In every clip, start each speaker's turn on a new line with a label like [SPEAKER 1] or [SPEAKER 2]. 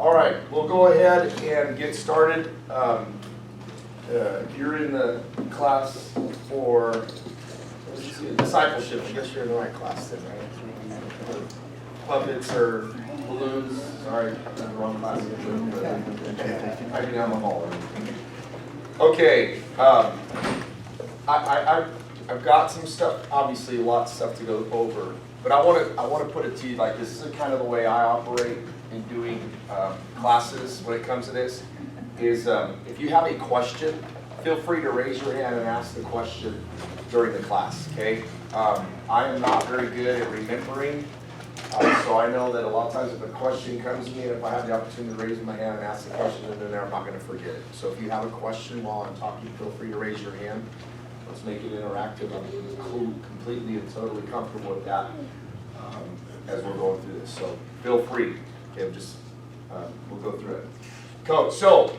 [SPEAKER 1] All right, we'll go ahead and get started. You're in the class for discipleship. I guess you're in the right class then, right? Puppets or balloons. Sorry, I'm in the wrong class. I can have them all. Okay, I've got some stuff, obviously lots of stuff to go over, but I want to put it to you like this is kind of the way I operate in doing classes when it comes to this, is if you have a question, feel free to raise your hand and ask the question during the class, okay? I am not very good at remembering, so I know that a lot of times if a question comes to me, and if I have the opportunity to raise my hand and ask the question in there, I'm not going to forget it. So if you have a question while I'm talking, feel free to raise your hand. Let's make it interactive. I'm completely and totally comfortable with that as we're going through this. So feel free. Okay, we'll go through it. Coach, so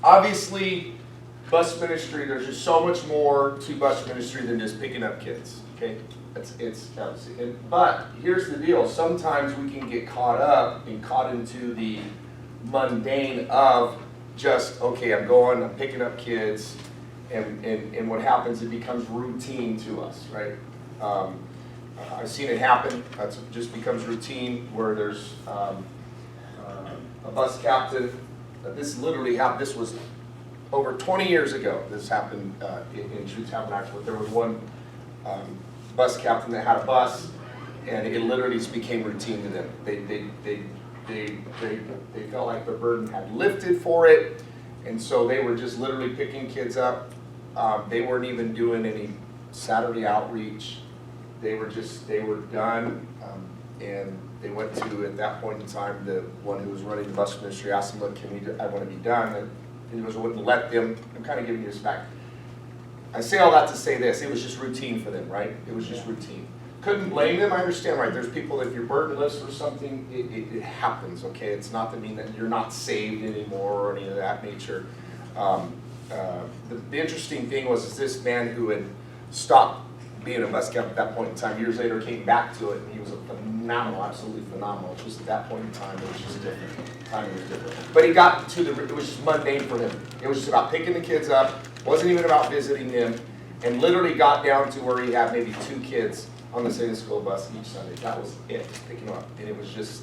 [SPEAKER 1] obviously bus ministry, there's just so much more to bus ministry than just picking up kids. Okay, but here's the deal. Sometimes we can get caught into the mundane of just, okay, I'm picking up kids, and what happens, it becomes routine to us, right? I've seen it happen. It just becomes routine where there's a bus captain. This literally happened. This was over 20 years ago. This happened in True Tabernacle. There was one bus captain that had a bus, and it literally just became routine to them. They felt like their burden had lifted for it, and so they were just literally picking kids up. They weren't even doing any Saturday outreach. They were done, and they went to, at that point in time, the one who was running the bus ministry asked them, look, I want to be done, and he wouldn't let them. I'm kind of giving you this back. I say all that to say this, it was just routine for them, right? It was just routine. Couldn't blame them, I understand, right? There's people, if you're burdenless or something, it happens, okay? It's not to mean that you're not saved anymore or any of that nature. The interesting thing was this man who had stopped being a bus captain at that point in time, years later came back to it, and he was a phenomenal, absolutely phenomenal. Just at that point in time, it was just different. Time was different. But he got to it was just mundane for him. It was just about picking the kids up, wasn't even about visiting them, and literally got down to where he had maybe 2 kids on the Sunday school bus each Sunday. That was it, just picking them up. And it was just,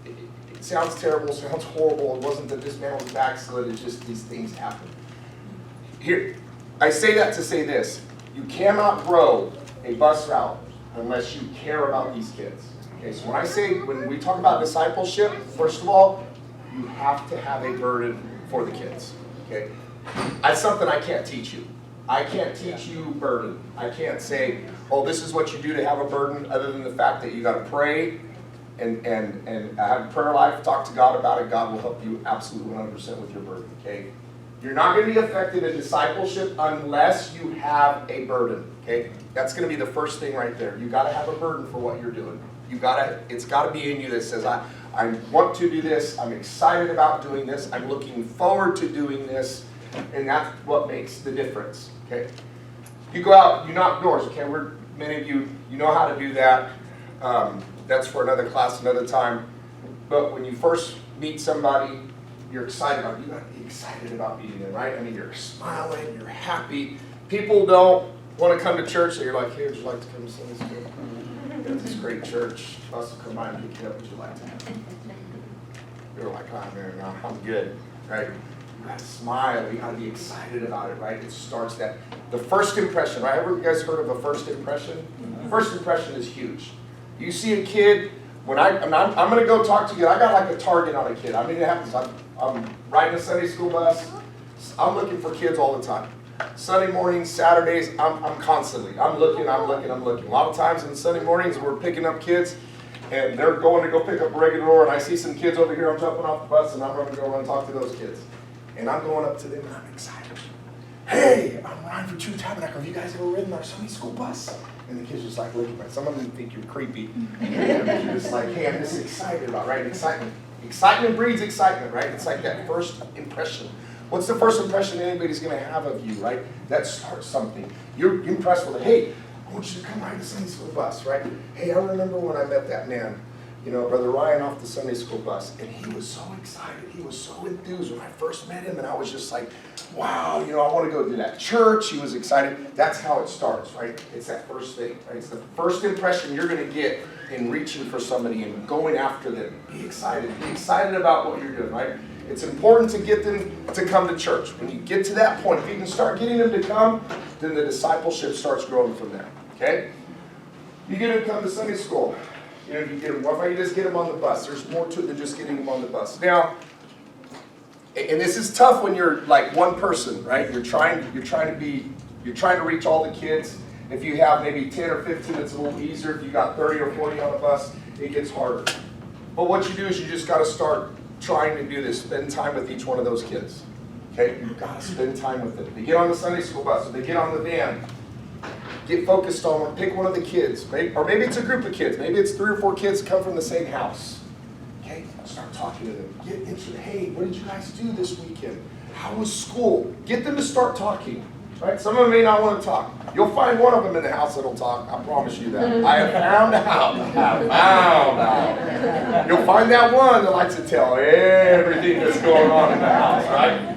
[SPEAKER 1] it sounds terrible, sounds horrible. It wasn't that this man was backslid, it's just these things happen. Here, I say that to say this. You cannot grow a bus route unless you care about these kids. Okay, so when we talk about discipleship, first of all, you have to have a burden for the kids. Okay, that's something I can't teach you. I can't teach you burden. I can't say, oh, this is what you do to have a burden, other than the fact that you got to pray and have a prayer life, talk to God about it. God will help you absolutely 100% with your burden. Okay. You're not going to be effective in discipleship unless you have a burden. Okay, that's going to be the first thing right there. You got to have a burden for what you're doing. It's got to be in you that says, I want to do this. I'm excited about doing this. I'm looking forward to doing this, and that's what makes the difference. Okay, you go out, you knock doors. Okay, many of you know how to do that. That's for another class, another time. But when you first meet somebody, you're excited about it. You got to be excited about meeting them, right? I mean, you're smiling, you're happy. People don't want to come to church, so you're like, hey, would you like to come to Sunday school? Yeah, this great church. Bus will come by and pick you up. Would you like to have it? You're like, oh, man, no, I'm good, right? You got to smile. You got to be excited about it, right? It starts that. The first impression, right? Ever you guys heard of a first impression? First impression is huge. You see a kid. When I'm going to go talk to you, I got like a target on a kid. I mean, it happens. I'm riding a Sunday school bus. I'm looking for kids all the time. Sunday mornings, Saturdays, I'm constantly. I'm looking. A lot of times on Sunday mornings, we're picking up kids, and they're going to go pick up a regular, and I see some kids over here. I'm jumping off the bus, and I'm going to go run and talk to those kids. And I'm going up to them, and I'm excited. Hey, I'm riding for True Tabernacle. Have you guys ever ridden our Sunday school bus? And the kids just like looking at me. Some of them think you're creepy. And you're just like, hey, I'm just excited about it, right? Excitement. Excitement breeds excitement, right? It's like that first impression. What's the first impression anybody's going to have of you, right? That starts something. You're impressed with it. Hey, I want you to come ride the Sunday school bus, right? Hey, I remember when I met that man. Brother Ryan off the Sunday school bus, and he was so excited. He was so enthused when I first met him, and I was just like, wow, I want to go to that church. He was excited. That's how it starts, right? It's that first thing, right? It's the first impression you're going to get in reaching for somebody and going after them. Be excited. Be excited about what you're doing, right? It's important to get them to come to church. When you get to that point, if you can start getting them to come, then the discipleship starts growing from there, okay? You get them to come to Sunday school. If you get them, why don't you just get them on the bus? There's more to it than just getting them on the bus. Now, and this is tough when you're like one person, right? You're trying to reach all the kids. If you have maybe 10 or 15, it's a little easier. If you got 30 or 40 on the bus, it gets harder. But what you do is you just got to start trying to do this. Spend time with each one of those kids. Okay? You've got to spend time with them. They get on the Sunday school bus, or they get on the van. Get focused on one. Pick one of the kids. Or maybe it's a group of kids. Maybe it's 3 or 4 kids come from the same house. Okay? Start talking to them. Get into, hey, what did you guys do this weekend? How was school? Get them to start talking. Right? Some of them may not want to talk. You'll find one of them in the house that'll talk. I promise you that. I have found out. You'll find that one that likes to tell everything that's going on in the house, right?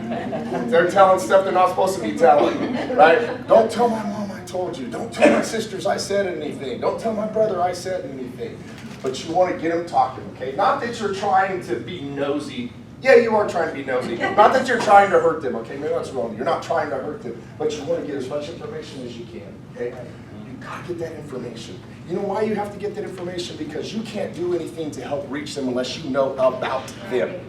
[SPEAKER 1] They're telling stuff they're not supposed to be telling, right? Don't tell my mom I told you. Don't tell my sisters I said anything. Don't tell my brother I said anything. But you want to get them talking, okay? Not that you're trying to be nosy. Yeah, you are trying to be nosy. Not that you're trying to hurt them, okay? Maybe that's wrong. You're not trying to hurt them, but you want to get as much information as you can, okay? You've got to get that information. You know why you have to get that information? Because you can't do anything to help reach them unless you know about them.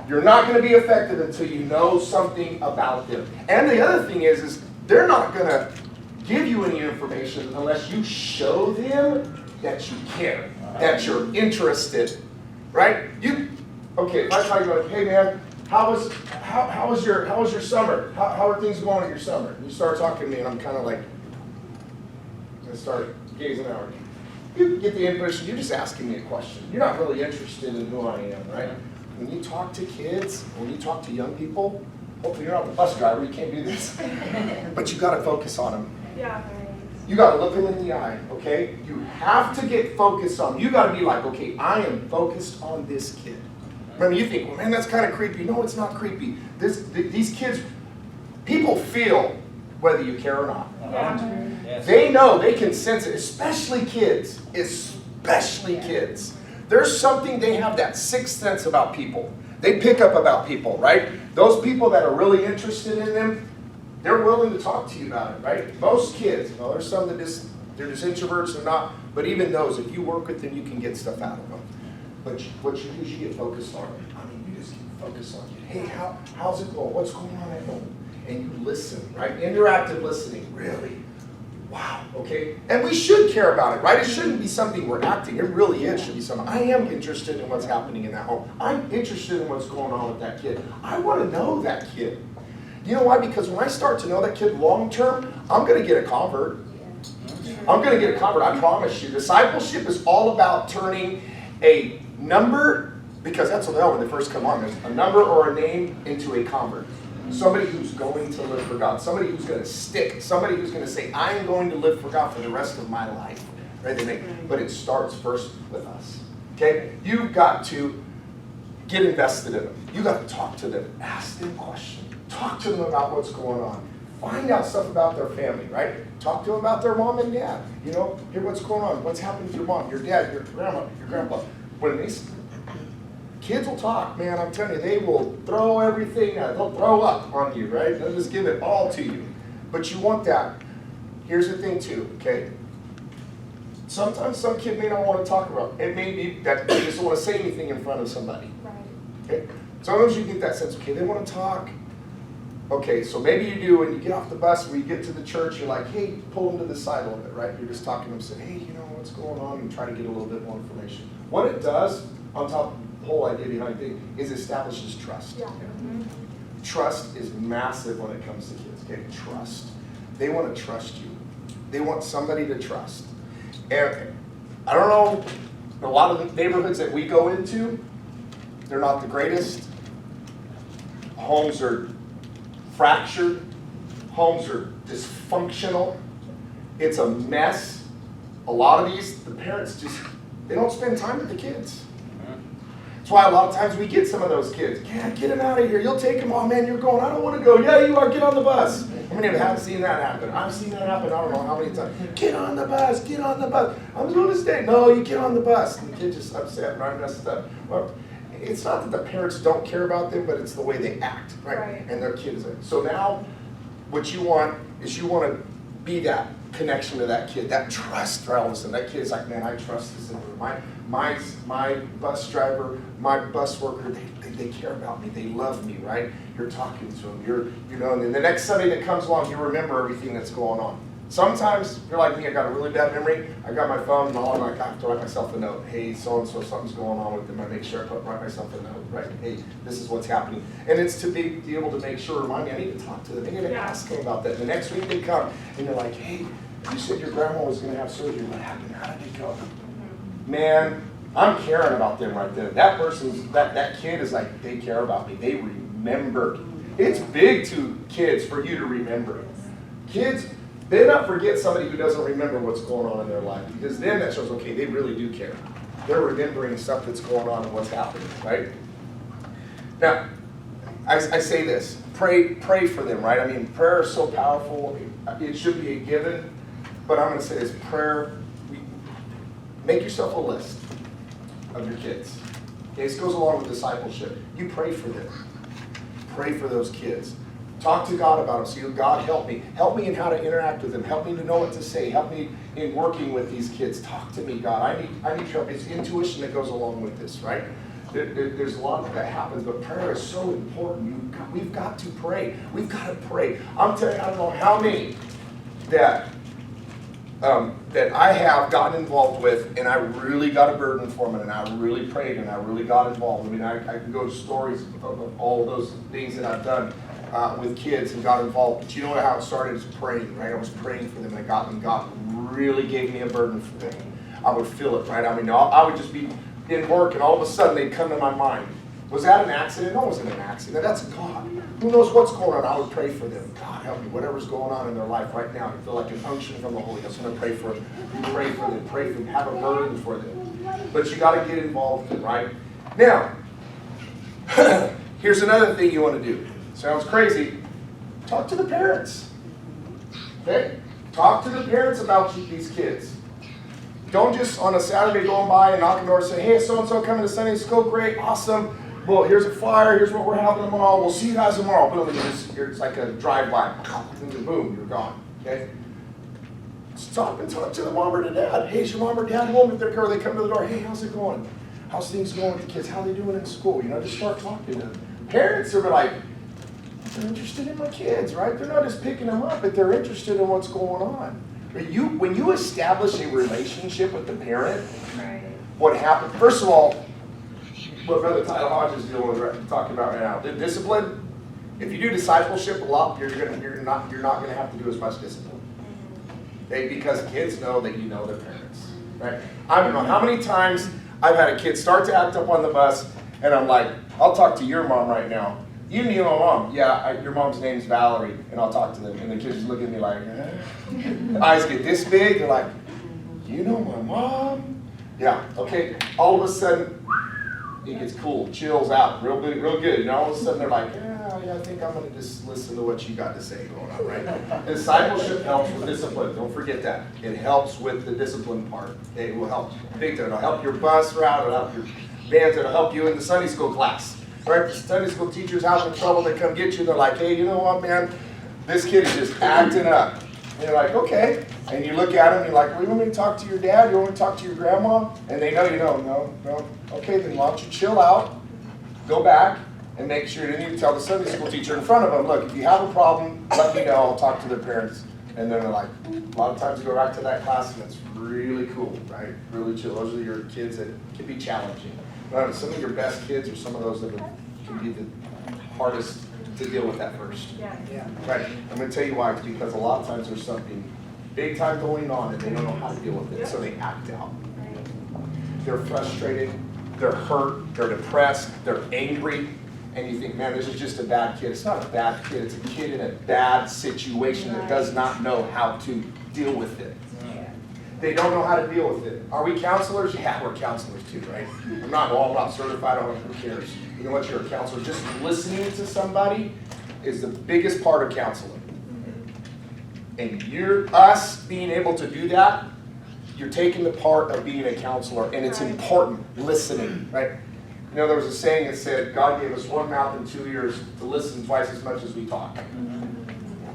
[SPEAKER 1] You're not going to be effective until you know something about them. And the other thing is they're not going to give you any information unless you show them that you care, that you're interested, right? Okay, if I tell you, hey man, how was your summer? How are things going in your summer? And you start talking to me, and I'm kind of like, I start gazing out. You get the impression you're just asking me a question. You're not really interested in who I am, right? When you talk to kids, when you talk to young people, hopefully you're not the bus driver. You can't do this, but you got to focus on them. Yeah. You got to look them in the eye, okay? You have to get focused on them. You got to be like, okay, I am focused on this kid. Remember, you think, well, man, that's kind of creepy. No, it's not creepy. These kids, people feel whether you care or not. Yes. They know, they can sense it, especially kids. Especially kids. There's something, they have that sixth sense about people. They pick up about people, right? Those people that are really interested in them, they're willing to talk to you about it, right? Most kids, there's some that they're just introverts, they're not, but even those, if you work with them, you can get stuff out of them. But what you do is you get focused on it. I mean, you just get focused on it. Hey, how's it going? What's going on at home? And you listen, right? Interactive listening, really. Wow, okay? And we should care about it, right? It shouldn't be something we're acting. It really is. It should be something. I am interested in what's happening in that home. I'm interested in what's going on with that kid. I want to know that kid. You know why? Because when I start to know that kid long term, I'm going to get a convert. I'm going to get a convert, I promise you. Discipleship is all about turning a number, because that's what they are when they first come on. There's a number or a name into a convert. Somebody who's going to live for God. Somebody who's going to stick. Somebody who's going to say, I am going to live for God for the rest of my life. Right? But it starts first with us. Okay? You've got to get invested in them. You've got to talk to them. Ask them questions. Talk to them about what's going on. Find out stuff about their family, right? Talk to them about their mom and dad. Hear what's going on. What's happening with your mom, your dad, your grandma, your grandpa. Kids will talk, man, I'm telling you, they will throw everything, they'll throw up on you, right? They'll just give it all to you. But you want that. Here's the thing too, okay? Sometimes some kid may not want to talk about it. It may be that they just don't want to say anything in front of somebody. Right. Okay? Sometimes you get that sense, okay, they want to talk. Okay, so maybe you do, when you get off the bus, when you get to the church, you're like, hey, pull them to the side a little bit, right? You're just talking to them, saying, hey, what's going on, and try to get a little bit more information. What it does, on top of the whole idea behind it, is establishes trust. Yeah. Mm-hmm. Trust is massive when it comes to kids, okay? Trust. They want to trust you. They want somebody to trust. And I don't know, a lot of the neighborhoods that we go into, they're not the greatest. Homes are fractured. Homes are dysfunctional. It's a mess. A lot of these, the parents They don't spend time with the kids. That's why a lot of times we get some of those kids. Yeah, get them out of here. You'll take them. Oh, man, you're going. I don't want to go. Yeah, you are. Get on the bus. How many of you haven't seen that happen? I've seen that happen. I don't know how many times. Get on the bus. Get on the bus. I'm going to stay. No, you get on the bus. And the kid's just upset and I messed up. Well, it's not that the parents don't care about them, but it's the way they act, right? And their kids. So now what you want is you want to be that connection to that kid, that trust. Right? All of a sudden, that kid's like, man, I trust this individual. My bus driver, my bus worker, they care about me. They love me, right? You're talking to them. And then the next Sunday that comes along, you remember everything that's going on. Sometimes you're like me. I got a really bad memory. I got my phone, and I have to write myself a note. Hey, so and so, something's going on with them. I make sure I write myself a note, right? Hey, this is what's happening, and it's to be able to make sure, remind me, I need to talk to them. I need to ask them about that. The next week they come, and they're like, hey, you said your grandma was going to have surgery. What happened? How did it go? Man, I'm caring about them right there. That that kid is like, they care about me. They remember. It's big to kids for you to remember. Kids, they not forget somebody who doesn't remember what's going on in their life, because then that shows, okay, they really do care. They're remembering stuff that's going on and what's happening, right? Now, I say this, pray for them, right? I mean, prayer is so powerful. It should be a given, but I'm going to say this, prayer, make yourself a list of your kids. Okay, this goes along with discipleship. You pray for them. Pray for those kids. Talk to God about them. So God, help me. Help me in how to interact with them. Help me to know what to say. Help me in working with these kids. Talk to me, God. I need help. It's intuition that goes along with this, right? There's a lot that happens, but prayer is so important. We've got to pray. We've got to pray. I'm telling you, I don't know how many that I have gotten involved with, and I really got a burden for them, and I really prayed, and I really got involved. I mean, I can go to stories of all those things that I've done with kids and got involved. But you know how it started? Is praying, right? I was praying for them, and God really gave me a burden for them. I would feel it, right? I mean, I would just be in work, and all of a sudden they'd come to my mind. Was that an accident? No, it wasn't an accident. That's God. Who knows what's going on? I would pray for them. God, help me. Whatever's going on in their life right now, I feel like an unction from the Holy Ghost. I'm going to pray for them. Pray for them. Pray for them. Have a burden for them. But you got to get involved in it, right? Now, here's another thing you want to do. Sounds crazy. Talk to the parents. Okay? Talk to the parents about these kids. Don't just on a Saturday going by and knock on the door and say, hey, so-and-so coming to Sunday school. Great, awesome. Well, here's a flyer. Here's what we're having tomorrow. We'll see you guys tomorrow. Boom. It's like a drive-by. Boom, you're gone. Okay? Stop and talk to the mom or the dad. Hey, is your mom or dad home? If they're there, they come to the door. Hey, how's it going? How's things going with the kids? How are they doing in school? Just start talking to them. Parents are like, they're interested in my kids, right? They're not just picking them up, but they're interested in what's going on. When you establish a relationship with the parent, what happens? First of all, what Brother Tyler Hodge is talking about right now, the discipline. If you do discipleship a lot, you're not going to have to do as much discipline. Because kids know that you know their parents, right? I don't know how many times I've had a kid start to act up on the bus, and I'm like, I'll talk to your mom right now. You knew my mom. Yeah, your mom's name's Valerie, and I'll talk to them. And the kids just look at me like, eyes get this big. They're like, you know my mom? Yeah, okay. All of a sudden, it gets cool, chills out, real good. And all of a sudden, they're like, yeah, I think I'm going to just listen to what you got to say going on, right? Discipleship helps with discipline. Don't forget that. It helps with the discipline part. It will help. Big time. It'll help your bus route. It'll help your bands. It'll help you in the Sunday school class. Right, the Sunday school teachers out in trouble, they come get you, they're like, hey, you know what, man, this kid is just acting up. And you're like, okay. And you look at him, you're like, well, you want me to talk to your dad? You want me to talk to your grandma? And they know you don't. No. Okay, then why don't you chill out, go back, and make sure, then you tell the Sunday school teacher in front of them, look, if you have a problem, let me know, I'll talk to the parents. And then they're like, a lot of times you go back to that class, and it's really cool, right? Really chill. Those are your kids that can be challenging. Some of your best kids are some of those that can be the hardest to deal with at first. Yeah. Right. I'm going to tell you why. It's because a lot of times there's something big time going on and they don't know how to deal with it, so they act out. They're frustrated, they're hurt, they're depressed, they're angry, and you think, man, this is just a bad kid. It's not a bad kid. It's a kid in a bad situation that does not know how to deal with it. They don't know how to deal with it. Are we counselors? Yeah, we're counselors too, right? I'm not certified on who cares. You know what, you're a counselor. Just listening to somebody is the biggest part of counseling. And us being able to do that, you're taking the part of being a counselor, and it's important, listening, right? You know, there was a saying that said, God gave us one mouth and 2 ears to listen twice as much as we talk.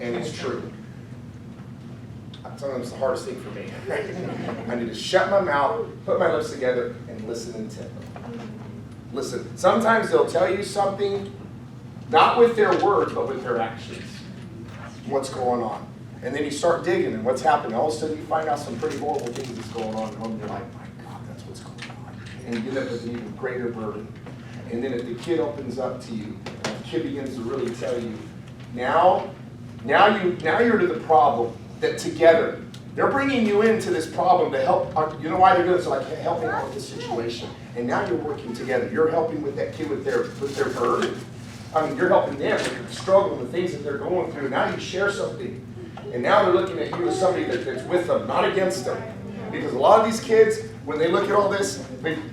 [SPEAKER 1] And it's true. Sometimes it's the hardest thing for me. I need to shut my mouth, put my lips together, and listen intently. Listen. Sometimes they'll tell you something, not with their words, but with their actions. What's going on? And then you start digging, and what's happening? All of a sudden, you find out some pretty horrible things that's going on, and you're like, my God, that's what's going on. And you get up with an even greater burden. And then if the kid opens up to you, and the kid begins to really tell you, now you're to the problem. That together, they're bringing you into this problem to help. You know why they're doing it? So like, hey, help me out with this situation. And now you're working together. You're helping with that kid with their burden. I mean, you're helping them with the struggle and the things that they're going through. Now you share something. And now they're looking at you as somebody that's with them, not against them. Because a lot of these kids, when they look at all this,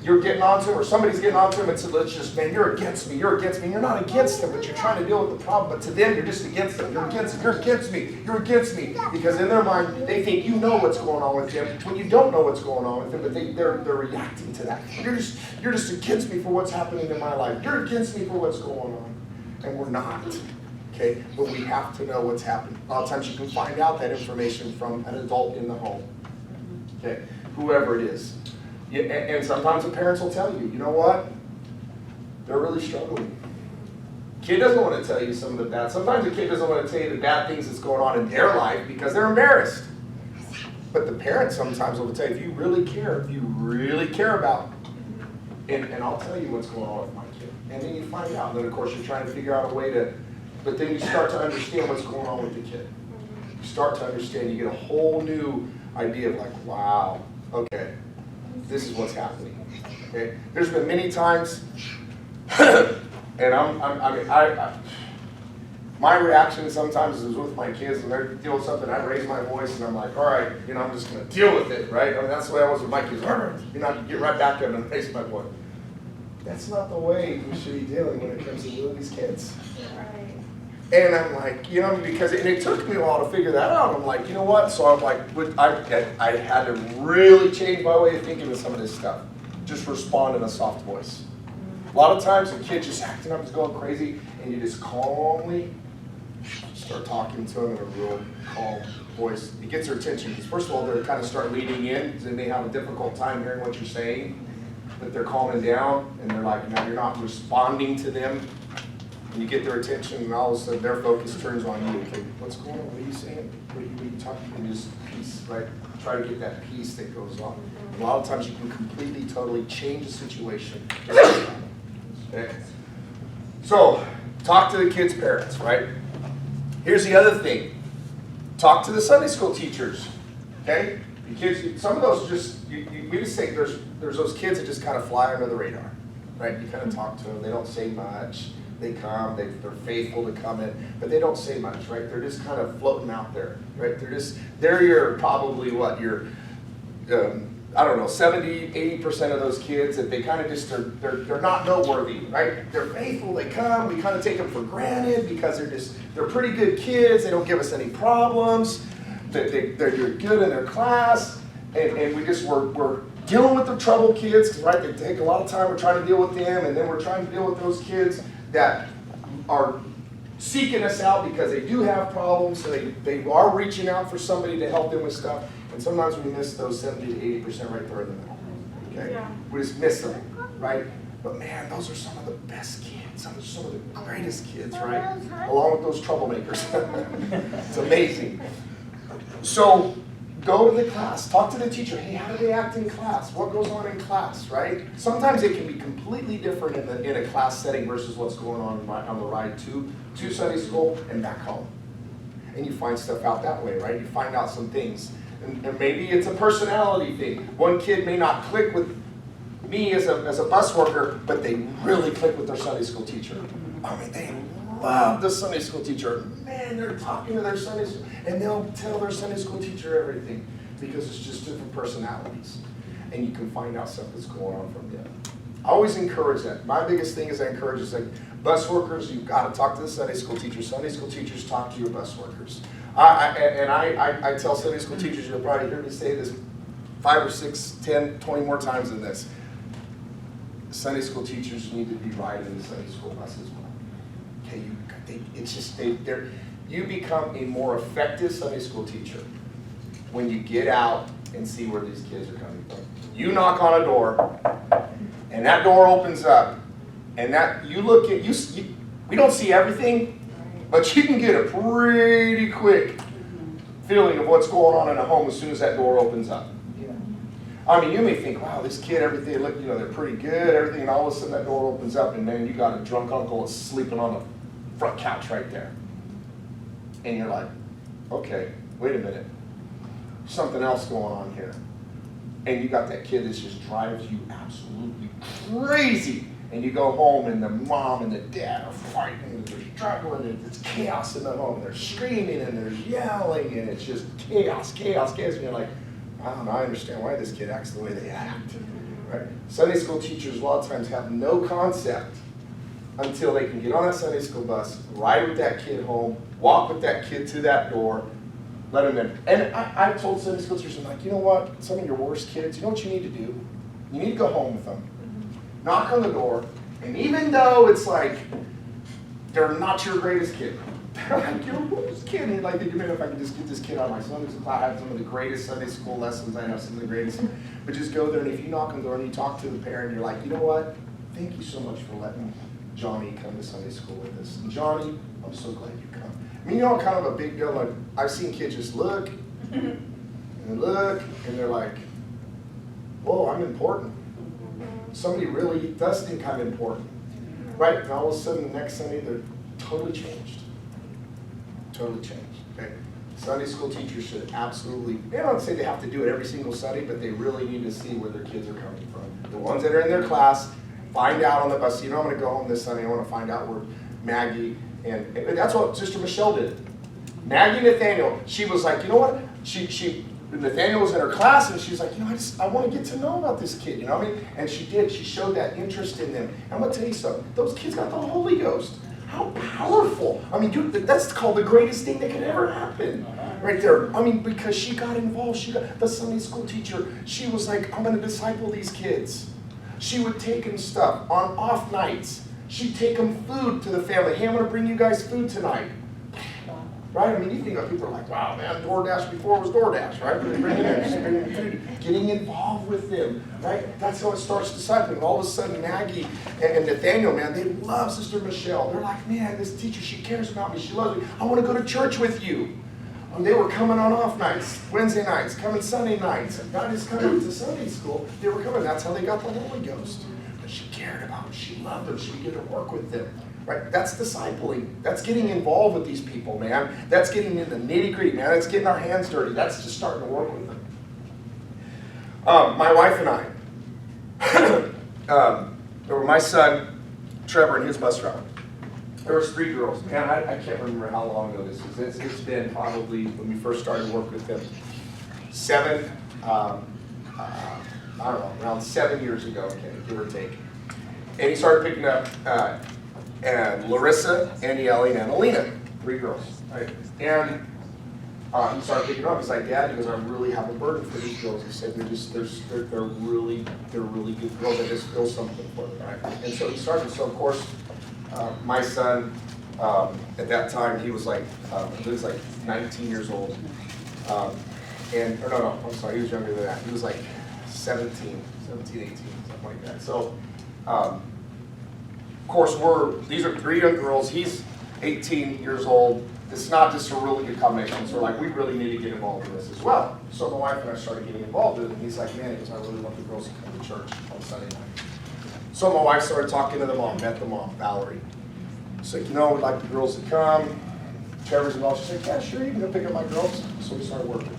[SPEAKER 1] you're getting onto them, or somebody's getting onto them and says, let's just, man, you're against me. You're not against them, but you're trying to deal with the problem. But to them, you're just against them. You're against me. Because in their mind, they think you know what's going on with them when you don't know what's going on with them, but they're reacting to that. You're just against me for what's happening in my life. You're against me for what's going on. And we're not. Okay? But we have to know what's happening. A lot of times you can find out that information from an adult in the home. Okay? Whoever it is. And sometimes the parents will tell you, you know what? They're really struggling. Kid doesn't want to tell you some of the bad. Sometimes the kid doesn't want to tell you the bad things that's going on in their life because they're embarrassed. But the parents sometimes will tell you, if you really care about, and I'll tell you what's going on with my kid. And then you find out. And then, of course, you're trying to figure out a way to, but then you start to understand what's going on with the kid. You start to understand. You get a whole new idea of like, wow, okay. This is what's happening. Okay? There's been many times, and my reaction sometimes is with my kids, and they're dealing with something, I raise my voice, and I'm like, all right, I'm just going to deal with it, right? I mean, that's the way I was with my kids. You get right back up and raise my voice. That's not the way we should be dealing when it comes to dealing with these kids. And I'm like, because it took me a while to figure that out. I'm like, you know what? So I'm like, I had to really change my way of thinking with some of this stuff. Just respond in a soft voice. A lot of times, a kid just acting up, is going crazy, and you just calmly start talking to them in a real calm voice. It gets their attention because first of all, they kind of start leaning in because they may have a difficult time hearing what you're saying, but they're calming down, and they're like, now you're not responding to them. And you get their attention, and all of a sudden their focus turns on you. Okay, what's going on? What are you saying? What are you talking about? And just peace, right? Try to get that peace that goes on. A lot of times you can completely, totally change the situation. Okay? So, talk to the kids' parents, right? Here's the other thing. Talk to the Sunday school teachers. Okay? The kids, some of those we just think there's those kids that just kind of fly under the radar. Right? You kind of talk to them, they don't say much. They come, they're faithful to come in, but they don't say much, right? They're just kind of floating out there, right? They're your probably what, your, I don't know, 70, 80% of those kids that they kind of just, they're not noteworthy, right? They're faithful, they come, we kind of take them for granted because they're pretty good kids, they don't give us any problems, they're good in their class, and we're dealing with the troubled kids, right? They take a lot of time, we're trying to deal with them, and then we're trying to deal with those kids that are seeking us out because they do have problems, so they are reaching out for somebody to help them with stuff, and sometimes we miss those 70 to 80% right there in the middle, okay? Yeah. We just miss them, right? But man, those are some of the best kids, some of the greatest kids, right? Along with those troublemakers. It's amazing. So, go to the class, talk to the teacher. Hey, how do they act in class? What goes on in class, right? Sometimes it can be completely different in a class setting versus what's going on the ride to Sunday school and back home. And you find stuff out that way, right? You find out some things. And maybe it's a personality thing. One kid may not click with me as a bus worker, but they really click with their Sunday school teacher. I mean, they love the Sunday school teacher. Man, they're talking to their Sunday school, and they'll tell their Sunday school teacher everything. because it's just different personalities. And you can find out stuff that's going on from them. I always encourage that. My biggest thing is I encourage is like bus workers, you've got to talk to the Sunday school teachers. Sunday school teachers talk to your bus workers. I tell Sunday school teachers, you'll probably hear me say this 5 or 6, 10, 20 more times than this. Sunday school teachers need to be riding the Sunday school bus as well. Okay, you become a more effective Sunday school teacher when you get out and see where these kids are coming from. You knock on a door, and that door opens up, and that you look at we don't see everything, but you can get a pretty quick feeling of what's going on in a home as soon as that door opens up. I mean, you may think, wow, this kid, everything, look, they're pretty good, everything, and all of a sudden that door opens up, and man, you got a drunk uncle that's sleeping on the front couch right there. And you're like, okay, wait a minute. Something else going on here. And you got that kid that just drives you absolutely crazy. And you go home and the mom and the dad are fighting and they're struggling and it's chaos in the home. They're screaming and they're yelling and it's just chaos. And you're like, I don't know, I understand why this kid acts the way they act. Right? Sunday school teachers a lot of times have no concept until they can get on that Sunday school bus, ride with that kid home, walk with that kid to that door, let them in. And I told Sunday school teachers, I'm like, you know what? Some of your worst kids, you know what you need to do? You need to go home with them. Knock on the door, and even though it's like, they're not your greatest kid. They're like, your worst kid. And like, if I can just get this kid out of my Sunday school class, I have some of the greatest Sunday school lessons. I know some of the greatest. But just go there, and if you knock on the door and you talk to the parent, you're like, you know what? Thank you so much for letting Johnny come to Sunday school with us. And Johnny, I'm so glad you come. I mean, kind of a big deal. Like, I've seen kids just look, and they're like, whoa, I'm important. Somebody really does think I'm important. Right? And all of a sudden, the next Sunday, they're totally changed. Totally changed. Okay? Sunday school teachers should absolutely, I don't say they have to do it every single Sunday, but they really need to see where their kids are coming from. The ones that are in their class, find out on the bus. I'm going to go home this Sunday. I want to find out where Maggie, and that's what Sister Michelle did. Maggie Nathaniel, she was like, you know what? Nathaniel was in her class, and she's like, I want to get to know about this kid, you know what I mean? And she did. She showed that interest in them. And I'm going to tell you something. Those kids got the Holy Ghost. How powerful. I mean, that's called the greatest thing that could ever happen. Right there. I mean, because she got involved. She got the Sunday school teacher. She was like, I'm going to disciple these kids. She would take them stuff on off nights. She'd take them food to the family. Hey, I'm going to bring you guys food tonight. Right? I mean, you think of people are like, wow, man, DoorDash before it was DoorDash, right? They bring it in, just bringing food, getting involved with them, right? That's how it starts discipling. All of a sudden, Maggie and Nathaniel, man, they love Sister Michelle. They're like, man, this teacher, she cares about me. She loves me. I want to go to church with you. And they were coming on off nights, Wednesday nights, coming Sunday nights. Not just coming to Sunday school. They were coming. That's how they got the Holy Ghost. But she cared about them. She loved them. She would get to work with them. Right? That's discipling. That's getting involved with these people, man. That's getting in the nitty-gritty, man. That's getting our hands dirty. That's just starting to work with them. My wife and I, there were my son, Trevor, and his bus driver. There was 3 girls. Man, I can't remember how long ago this is. It's been probably when we first started work with them. 7, I don't know, around 7 years ago, okay, give or take. And he started picking up and Larissa, Aniele, and Annalena, 3 girls, right? And he started picking up. He's like, Dad, he goes, I really have a burden for these girls. He said, they're really good girls. I just feel something for them, right? And so he started. So of course, my son, at that time, he was like 19 years old. He was younger than that. He was like 17, 18, something like that. So. Of course, these are 3 young girls. He's 18 years old. It's not just a really good combination. So we really need to get involved in this as well. So my wife and I started getting involved in it. And he's like, man, I really want the girls to come to church on Sunday night. So my wife started talking to the mom, met the mom, Valerie. She's like, we'd like the girls to come. Trevor's involved. She's like, yeah, sure, you can go pick up my girls. So we started working.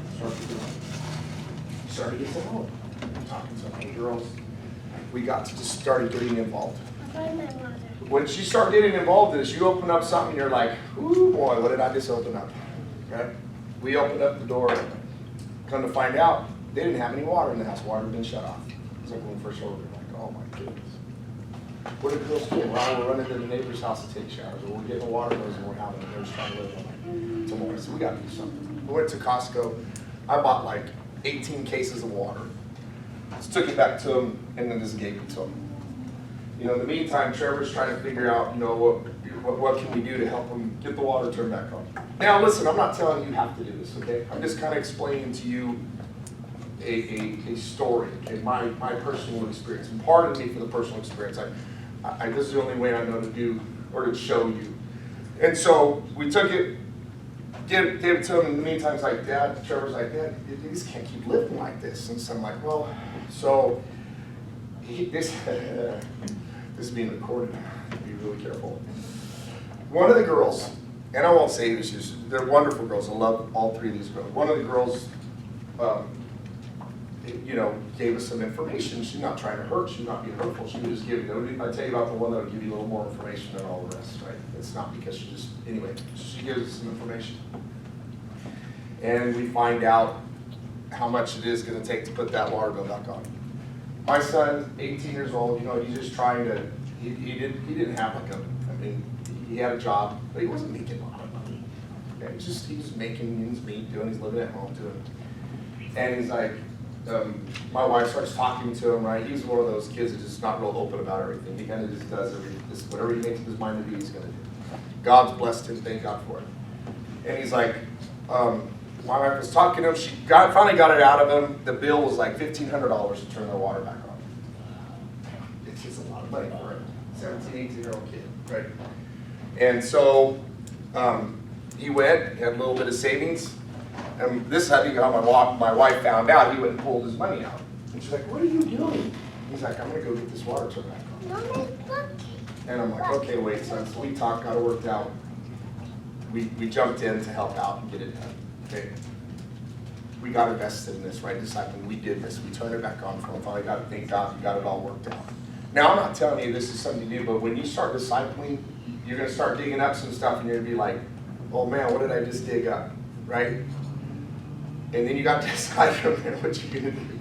[SPEAKER 1] Started to get to know them. Talking to the girls. We got to just started getting involved. When she started getting involved in this, you open up something and you're like, ooh boy, what did I just open up? Okay? We opened up the door Come to find out, they didn't have any water in the house. Water had been shut off. It's like when we first ordered, like, oh my goodness. What did the girls do? Well, we're running to the neighbor's house to take showers, or we're getting a water hose and we're having it. They're just trying to live on it. Tomorrow, so we got to do something. We went to Costco. I bought like 18 cases of water. Just took it back to them, and then just gave it to them. You know, in the meantime, Trevor's trying to figure out, you know, what can we do to help them get the water turned back on. Now, listen, I'm not telling you have to do this, okay? I'm just kind of explaining to you a story, okay? My personal experience. And pardon me for the personal experience. This is the only way I know to do or to show you. And so we took it, gave it to him. In the meantime, he's like, Dad, Trevor's like, Dad, you just can't keep living like this. And so I'm like, well, so this is being recorded. Be really careful. One of the girls, and I won't say this, they're wonderful girls. I love all three of these girls. One of the girls, you know, gave us some information. She's not trying to hurt. She's not being hurtful. She was just giving. I tell you about the one that will give you a little more information than all the rest, right? It's not because she just, anyway, she gives us some information. And we find out how much it is going to take to put that water bill back on. My son, 18 years old, you know, he's just trying to, he didn't have like he had a job, but he wasn't making a lot of money. Okay? He was making ends meet, he's living at home doing. And he's like, my wife starts talking to him, right? He's one of those kids that's just not real open about everything. He kind of just does whatever he makes up his mind to do, he's going to do. God's blessed him, thank God for it. And he's like, my wife was talking to him, she finally got it out of him. The bill was like $1,500 to turn their water back on. It's just a lot of money for a 17, 18-year-old kid, right? And so he went, he had a little bit of savings. And this is how my wife found out. He went and pulled his money out. And she's like, what are you doing? He's like, I'm going to go get this water turned back on. And I'm like, okay, wait, son. So we talked, got it worked out. We jumped in to help out and get it done. Okay. We got invested in this, right? Discipling, we did this. We turned it back on for him. Finally got it, thank God, we got it all worked out. Now, I'm not telling you this is something to do, but when you start discipling, you're going to start digging up some stuff and you're going to be like, oh man, what did I just dig up, right? And then you got to decide, man, what you're going to do.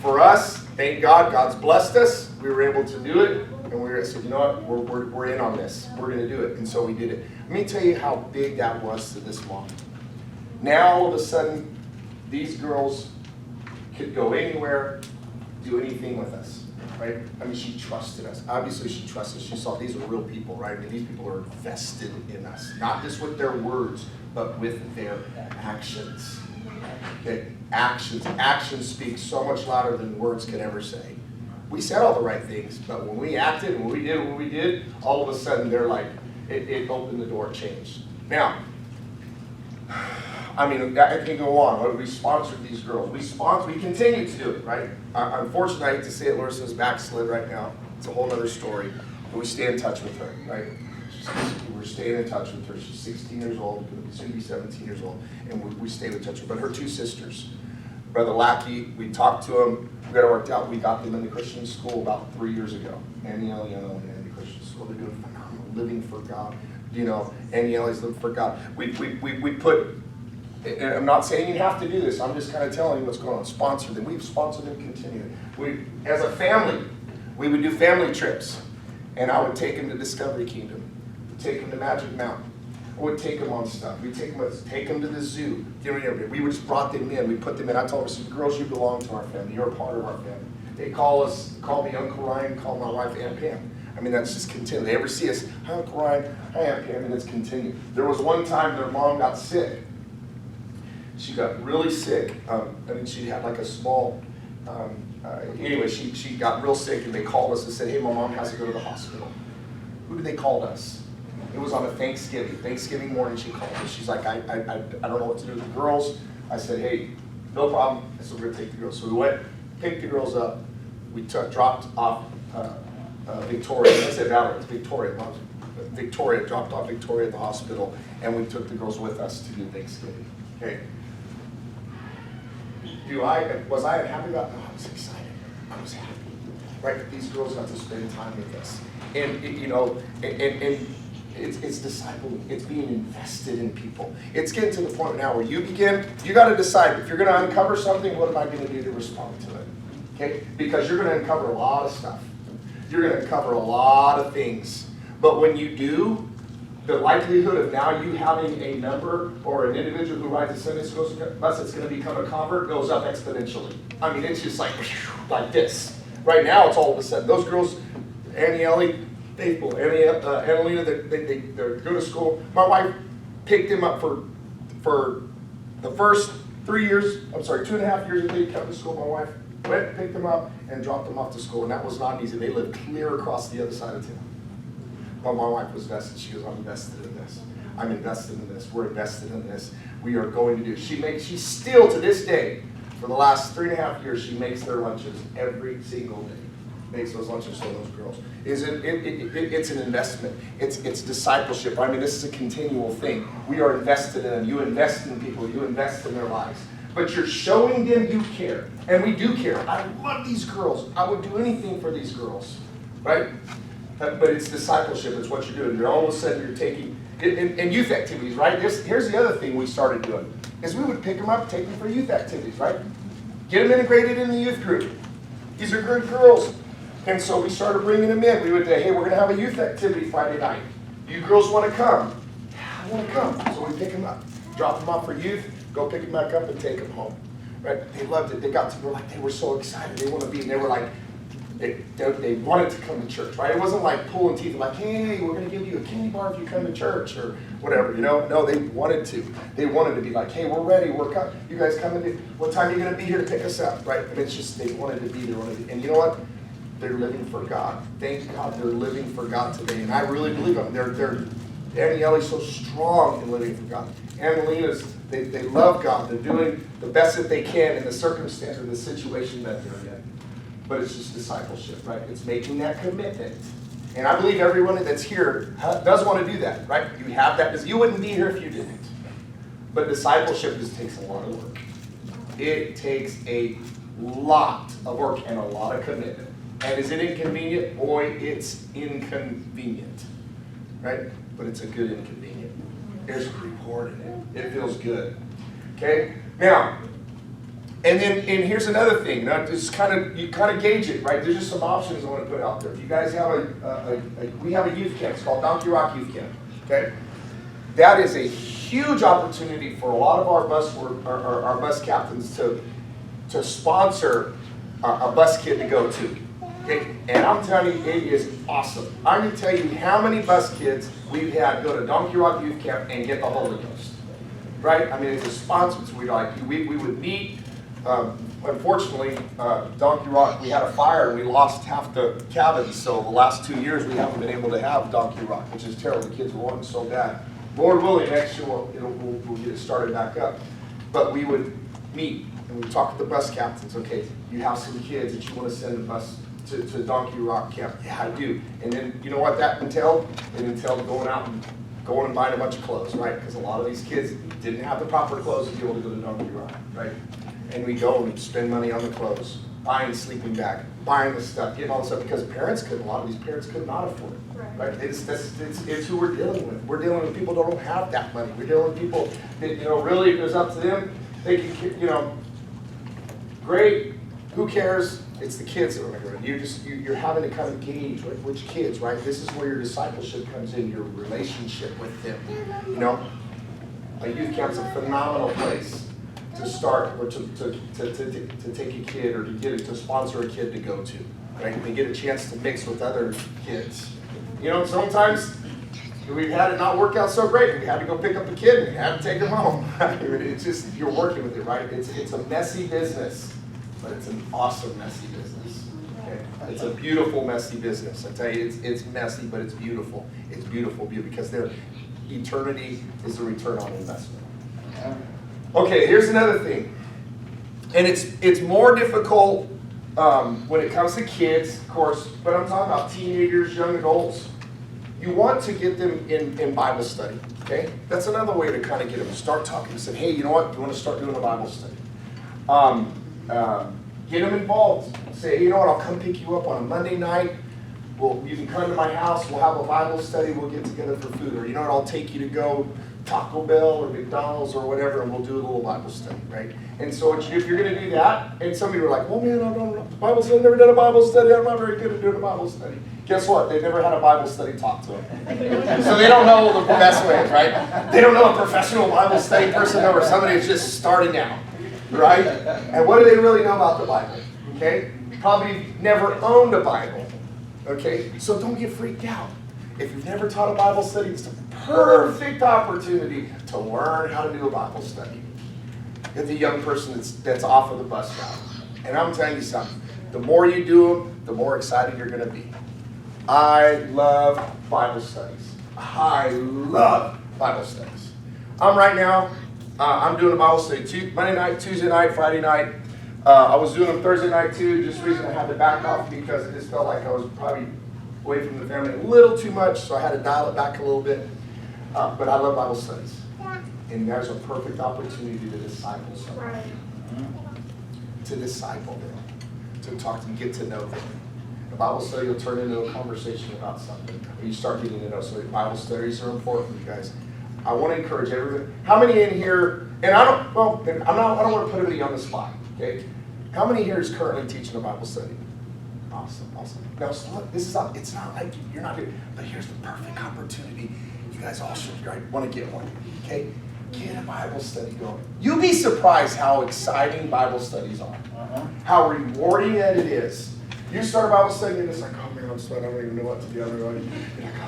[SPEAKER 1] For us, thank God, God's blessed us. We were able to do it. And we said, you know what, we're in on this. We're going to do it. And so we did it. Let me tell you how big that was to this mom. Now, all of a sudden, these girls could go anywhere, do anything with us, right? I mean, she trusted us. Obviously, she trusted us. She saw these are real people, right? I mean, these people are invested in us. Not just with their words, but with their actions. Okay, actions. Actions speak so much louder than words can ever say. We said all the right things, but when we acted, when we did what we did, all of a sudden they're like, it opened the door, changed. Now, I mean, I can go on. We sponsored these girls. We continue to do it, right? Unfortunately, I hate to say it, Larissa's backslid right now. It's a whole other story. But we stay in touch with her, right? We're staying in touch with her. She's 16 years old, soon to be 17 years old, and we stay in touch with her. But her two sisters, Brother Lackey, we talked to them. We got it worked out. We got them into Christian school about 3 years ago. Annie and Eliana went into Christian school. They're doing phenomenal, living for God. You know, Annie and Ellie's living for God. We put, and I'm not saying you have to do this. I'm just kind of telling you what's going on. Sponsor them. We've sponsored them continually. We, as a family, we would do family trips, and I would take them to Discovery Kingdom, take them to Magic Mountain. I would take them on stuff. We'd take them to the zoo. You know, we just brought them in. We put them in. I told them, girls, you belong to our family. You're a part of our family. They call me Uncle Ryan, call my wife Aunt Pam. I mean, that's just continued. They ever see us, hi Uncle Ryan, hi Aunt Pam, and it's continued. There was one time their mom got sick. She got really sick. I mean, she had like a small, anyway, she got real sick, and they called us and said, hey, my mom has to go to the hospital. Who did they call us? It was on a Thanksgiving morning. She called us. She's like, I don't know what to do with the girls. I said, hey, no problem. I said, we're going to take the girls. So we went, picked the girls up. We dropped off Victoria. I said Valerie, it's Victoria. Victoria, dropped off Victoria at the hospital, and we took the girls with us to do Thanksgiving. Okay. Was I happy about it? No, I was excited. I was happy. Right? These girls got to spend time with us. And you know, and It's discipling. It's being invested in people. It's getting to the point now where you got to decide, if you're going to uncover something, what am I going to do to respond to it? Okay? Because you're going to uncover a lot of stuff. You're going to uncover a lot of things. But when you do, the likelihood of now you having a member or an individual who rides a Sunday school bus that's going to become a convert goes up exponentially. I mean, it's just like this. Right now, it's all of a sudden. Those girls, Annie, Ellie, faithful. Annalena, they're going to school. My wife picked them up for the first 3 years, 2.5 years that they come to school. My wife went, picked them up, and dropped them off to school. And that was not easy. They lived clear across the other side of town. But my wife was vested. She goes, I'm invested in this. I'm invested in this. We're invested in this. We are going to do. She still, to this day, for the last 3.5 years, she makes their lunches every single day. Makes those lunches for those girls. It's an investment. It's discipleship. I mean, this is a continual thing. We are invested in them. You invest in people. You invest in their lives. But you're showing them you care. And we do care. I love these girls. I would do anything for these girls. Right? But it's discipleship. It's what you're doing. You're all of a sudden you're taking, in youth activities, right? Here's the other thing we started doing, is we would pick them up, take them for youth activities, right? Get them integrated in the youth group. These are good girls. And so we started bringing them in. We would say, hey, we're going to have a youth activity Friday night. You girls want to come? Yeah, I want to come. So we pick them up, drop them off for youth, go pick them back up and take them home. Right? They loved it. They got to be like, they were so excited. They want to be, and they were like, they wanted to come to church, right? It wasn't like pulling teeth, like, hey, we're going to give you a candy bar if you come to church or whatever, you know? No, they wanted to. They wanted to be like, hey, we're ready. You guys coming? What time are you going to be here to pick us up, right? And it's just, they wanted to be there. And you know what? They're living for God. Thank God they're living for God today. And I really believe them. Annie and Ellie's so strong in living for God. Annalena's, they love God. They're doing the best that they can in the circumstance or the situation that they're in. But it's just discipleship, right? It's making that commitment. And I believe everyone that's here does want to do that, right? You have that, because you wouldn't be here if you didn't. But discipleship just takes a lot of work. It takes a lot of work and a lot of commitment. And is it inconvenient? Boy, it's inconvenient, right? But it's a good inconvenient. There's a reward in it. It feels good. Okay? Now, and here's another thing. Now, just you kind of gauge it, right? There's just some options I want to put out there. If you guys have we have a youth camp. It's called Donkey Rock Youth Camp. Okay? That is a huge opportunity for a lot of our bus captains to sponsor a bus kid to go to. Okay? And I'm telling you, it is awesome. I'm going to tell you how many bus kids we've had go to Donkey Rock Youth Camp and get the Holy Ghost. Right? I mean, it's a sponsor. So we would meet. Unfortunately, Donkey Rock, we had a fire and we lost half the cabins. So the last 2 years we haven't been able to have Donkey Rock, which is terrible. The kids were wanting so bad. Lord willing, next year we'll get it started back up. But we would meet and we would talk to the bus captains. Okay, you have some kids that you want to send a bus to Donkey Rock Camp. Yeah, I do. And then you know what that entailed? It entailed going and buying a bunch of clothes, right? Because a lot of these kids didn't have the proper clothes to be able to go to Donkey Rock, right? And we go and spend money on the clothes, buying sleeping bag, buying the stuff, getting all the stuff, because a lot of these parents could not afford it, right? It's who we're dealing with. We're dealing with people that don't have that money. We're dealing with people that, really, if it was up to them, they could, great, who cares? It's the kids that are making it. You're having to kind of gauge which kids, right? This is where your discipleship comes in, your relationship with them. A youth camp's a phenomenal place to start, or to take a kid, or to sponsor a kid to go to, right? And get a chance to mix with other kids. Sometimes we've had it not work out so great. We had to go pick up a kid and we had to take him home. It's just, you're working with it, right? It's a messy business, but it's an awesome messy business. Okay? It's a beautiful messy business. I tell you, it's messy, but it's beautiful. It's beautiful because their eternity is a return on investment. Okay, here's another thing, and it's more difficult when it comes to kids, of course, but I'm talking about teenagers, young adults. You want to get them in Bible study, okay? That's another way to kind of get them to start talking. Say, hey, you know what? You want to start doing a Bible study? Get them involved. Say, hey, you know what? I'll come pick you up on a Monday night. well, you can come to my house, we'll have a Bible study, we'll get together for food. Or you know what, I'll take you to go Taco Bell or McDonald's or whatever, and we'll do a little Bible study, right? And so what you do, if you're going to do that, and some of you are like, well, man, I don't know Bible study, I've never done a Bible study, I'm not very good at doing a Bible study. Guess what? They've never had a Bible study taught to them. So they don't know the best ways, right? They don't know a professional Bible study person or somebody who's just starting out, right? And what do they really know about the Bible? Okay? Probably never owned a Bible. Okay? So don't get freaked out. If you've never taught a Bible study, it's the perfect opportunity to learn how to do a Bible study. Get the young person that's off of the bus route. And I'm telling you something. The more you do them, the more excited you're going to be. I love Bible studies. I love Bible studies. Right now, I'm doing a Bible study Monday night, Tuesday night, Friday night. I was doing them Thursday night too. Just the reason I had to back off because I just felt like I was probably away from the family a little too much, so I had to dial it back a little bit. But I love Bible studies. And there's a perfect opportunity to disciple someone. Right. To disciple them. To talk to them, get to know them. A Bible study will turn into a conversation about something. When you start getting to know somebody, Bible studies are important, you guys. I want to encourage everyone. How many in here, and I don't want to put anybody on the spot, okay? How many here is currently teaching a Bible study? Awesome. Now, look, it's not like you're not doing, but here's the perfect opportunity. You guys all should want to get one, okay? Get a Bible study going. You'll be surprised how exciting Bible studies are. How rewarding that it is. You start a Bible study and it's like, oh man, I'm sweating, I don't even know what to do. You're like,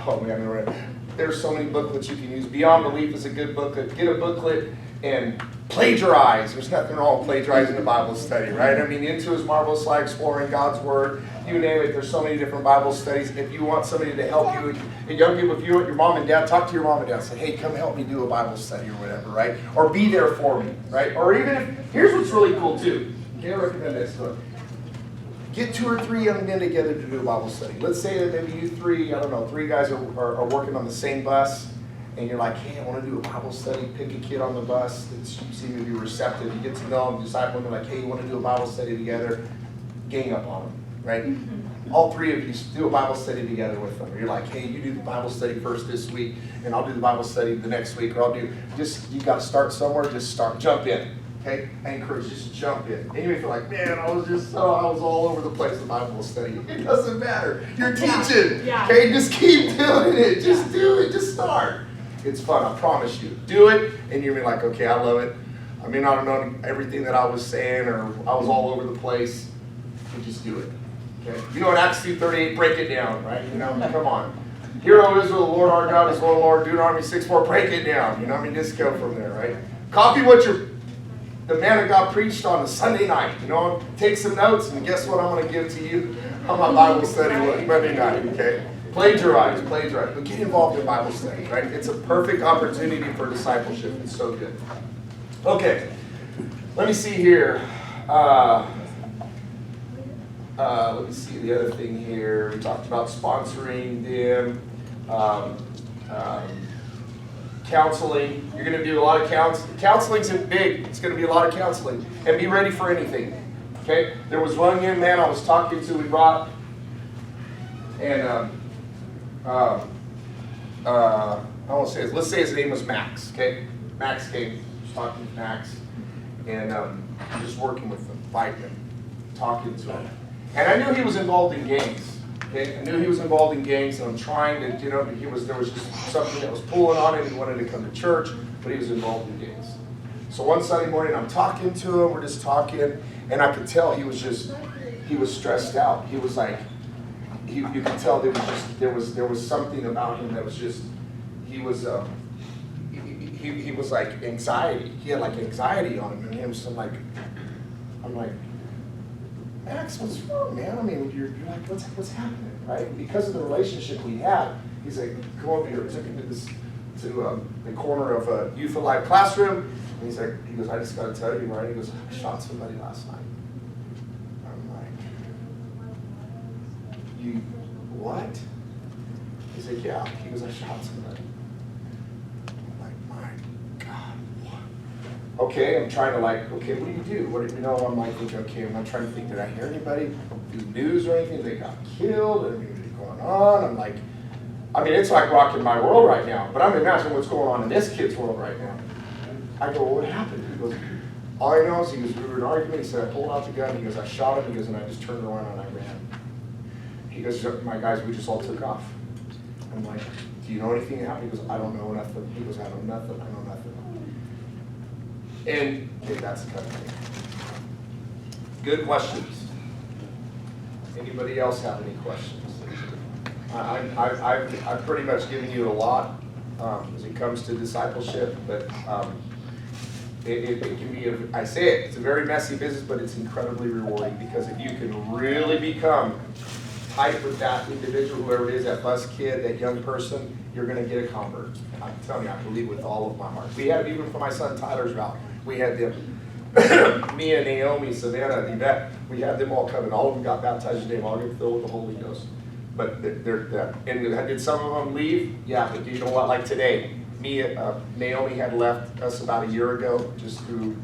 [SPEAKER 1] oh man, all right. There's so many booklets you can use. Beyond Belief is a good booklet. Get a booklet and plagiarize. There's nothing wrong with plagiarizing the Bible study, right? I mean, Into His Marvelous Light, Exploring God's Word, you name it. There's so many different Bible studies. If you want somebody to help you, and young people, if you want your mom and dad, talk to your mom and dad. Say, hey, come help me do a Bible study or whatever, right? Or be there for me, right? Or even if, here's what's really cool too. Okay, I recommend this. Look. Get 2 or 3 young men together to do a Bible study. Let's say that maybe you 3, I don't know, 3 guys are working on the same bus, and you're like, hey, I want to do a Bible study. Pick a kid on the bus that you seem to be receptive. You get to know them, disciple them. Like, hey, you want to do a Bible study together? Gang up on them, right? All 3 of you do a Bible study together with them. You're like, hey, you do the Bible study first this week, and I'll do the Bible study the next week, or you got to start somewhere. Jump in. Okay, I encourage you, just jump in. And you may feel like, man, I was all over the place in Bible study. It doesn't matter. You're teaching. Yeah. Okay, just keep doing it. Just do it. Just start. It's fun, I promise you. Do it, and you'll be like, okay, I love it. I mean, I don't know everything that I was saying, or I was all over the place. You just do it. Okay. You know, in Acts 2:38, break it down, right? You know, come on. Hear, O Israel, the Lord our God is one Lord. Deuteronomy 6:4, break it down. You know, I mean, just go from there, right? Copy what the man of God preached on a Sunday night. You know, take some notes, and guess what I'm going to give to you on my Bible study Monday night, okay? Plagiarize. But get involved in Bible study, right? It's a perfect opportunity for discipleship. It's so good. Okay, let me see here. Let me see the other thing here. We talked about sponsoring them. Counseling. You're going to do a lot of counseling. Counseling's big. It's going to be a lot of counseling. And be ready for anything. Okay? There was one young man I was talking to, we brought, and I won't say his, let's say his name was Max. Okay? Max came. I was talking to Max, and just working with him, fighting him, talking to him. And I knew he was involved in gangs. Okay? I knew he was involved in gangs, and I'm trying to, there was just something that was pulling on him. He wanted to come to church, but he was involved in gangs. So one Sunday morning, I'm talking to him, we're just talking, and I could tell he was stressed out. He was like, you could tell there was something about him that was just, he was like anxiety. He had like anxiety on him, and I'm like, Max, what's wrong, man? I mean, you're like, what's happening, right? And because of the relationship we had, he's like, come over here. Took him to the corner of a Youth Alive classroom, and he goes, I just got to tell you, right? He goes, I shot somebody last night. I'm like, you what? He's like, yeah. He goes, I shot somebody. I'm like, my God. Okay, I'm trying to okay, what do you do? What do you know? I'm like, okay, I'm not trying to think, did I hear anybody do news or anything? They got killed, or maybe they going on. I'm like, I mean, it's like rocking my world right now, but I'm imagining what's going on in this kid's world right now. I go, well, what happened? He goes, all I know is we were in an argument. He said, I pulled out the gun. He goes, I shot him. He goes, and I just turned around and I ran. He goes, my guys, we just all took off. I'm like, do you know anything that happened? He goes, I don't know nothing. He goes, I know nothing. I know nothing. And that's the kind of thing. Good questions. Anybody else have any questions? I've pretty much given you a lot as it comes to discipleship, but it can be, I say it, it's a very messy business, but it's incredibly rewarding, because if you can really become tight with that individual, whoever it is, that bus kid, that young person, you're going to get a convert. I'm telling you, I believe with all of my heart. We had, even for my son Tyler's route, we had them, me and Naomi, Savannah, Yvette, we had them all coming. All of them got baptized in the name, all get filled with the Holy Ghost. But and did some of them leave? Yeah, but you know what, like today, Naomi had left us about a year ago, just through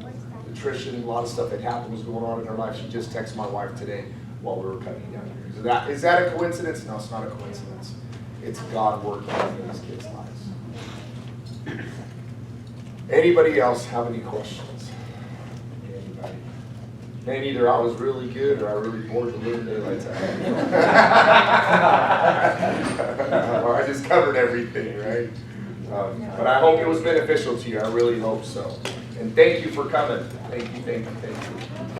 [SPEAKER 1] attrition, a lot of stuff that happened was going on in her life. She just texted my wife today while we were cutting down here. Is that a coincidence? No, it's not a coincidence. It's God working in these kids' lives. Anybody else have any questions? Anybody? Man, either I was really good or I really bored the living daylights out of me. Or I just covered everything, right? But I hope it was beneficial to you. I really hope so. And thank you for coming. Thank you, thank you, thank you.